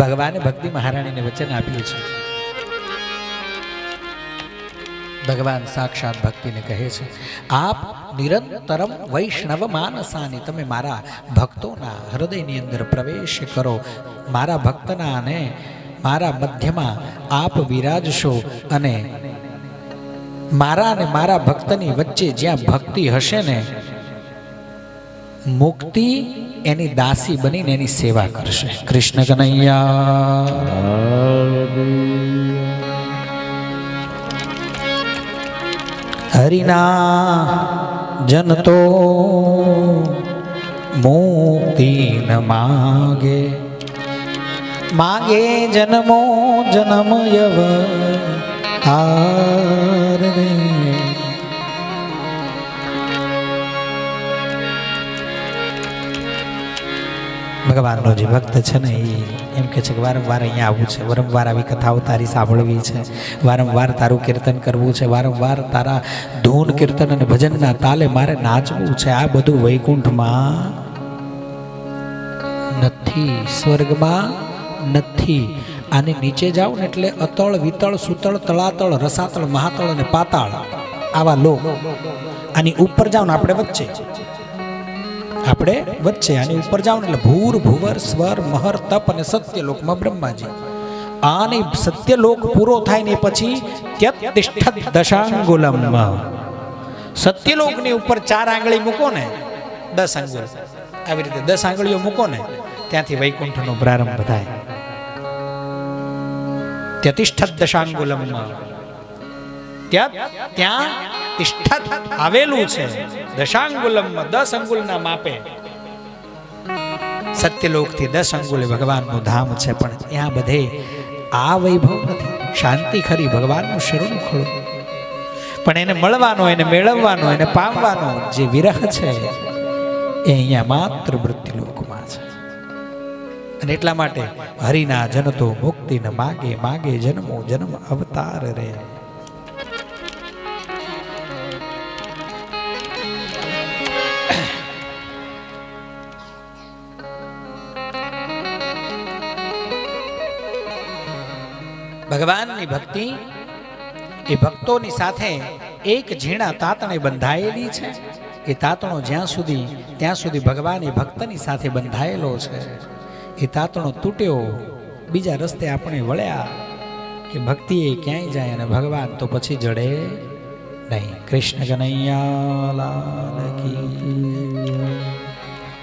ભગવાને ભક્તિ મહારાણીને વચન આપ્યું છે. ભગવાન સાક્ષાત ભક્તિને કહે છે, આપ નિરંતરમ વૈષ્ણવ માનસાની, તમે મારા ભક્તોના હૃદયની અંદર પ્રવેશ કરો. મારા ભક્તના અને મારા મધ્યમાં આપ વિરાજશો અને મારા અને મારા ભક્તની વચ્ચે જ્યાં ભક્તિ હશે ને, મુક્તિ એની દાસી બનીને એની સેવા કરશે. કૃષ્ણ કનૈયા. હરિના જન તો મુક્તિ ન માગે, માગે જન્મો જન્મ યવ હાર રે. ભગવાનનો જે ભક્ત છે ને એ એમ કે છે કે વારંવાર અહીંયા આવવું છે, વારંવાર આવી કથાઓ તારી સાંભળવી છે, વારંવાર તારું કીર્તન કરવું છે, વારંવાર તારા ધૂન કીર્તન અને ભજનના તાલે મારે નાચવું છે. આ બધું વૈકુંઠમાં નથી, સ્વર્ગમાં નથી. આની નીચે જાઓ ને એટલે અતળ વિતળ સુતળ તળાતળ રસાતળ મહાતળ અને પાતાળ આવા લોક. આની ઉપર જાઓ ને આપણે વચ્ચે, આપણે વચ્ચે આની ઉપર જાઓ ને એટલે ભૂર ભુવર સ્વર મહર તપ અને સત્યલોકમાં બ્રહ્માજી. આને સત્યલોક પૂરો થાય ને પછી ત્યતિષ્ઠત દશાંગુલમ, સત્યલોકની ઉપર 4 આંગળી મૂકો ને 10 આંગળી, આવી રીતે 10 આંગળીઓ મૂકો ને ત્યાંથી વૈકુંઠનો પ્રારંભ થાય. ત્યતિષ્ઠત દશાંગુલમ, ત્યાં તિષ્ઠત આવેલું છે દશાંગુલમમાં, 10 અંગુલના માપે. સત્યલોકથી 10 અંગુલે ભગવાનનું ધામ છે, પણ ત્યાં બધે આ વૈભવ નથી. શાંતિ ખરી, ભગવાનનું શરણું ખોળો, પણ એને મળવાનો, એને મેળવવાનો, એને પામવાનો જે વિરહ છે એ અહીંયા માત્ર મૃત્યુલોકમાં છે. અને એટલા માટે હરિના જન તો મુક્તિ ન માગે, માગે જન્મો જન્મ અવતાર રે. ભગવાનની ભક્તિ એ ભક્તોની સાથે એક ઝીણા તાતણે બંધાયેલી છે. એ તાતણો ત્યાં સુધી ભગવાન એ ભક્તની સાથે બંધાયેલો છે. એ તાતણો તૂટ્યો, બીજા રસ્તે આપણે વળ્યા કે ભક્તિ એ ક્યાંય જાય અને ભગવાન તો પછી જડે નહીં. કૃષ્ણ કનૈયા લાલ કી.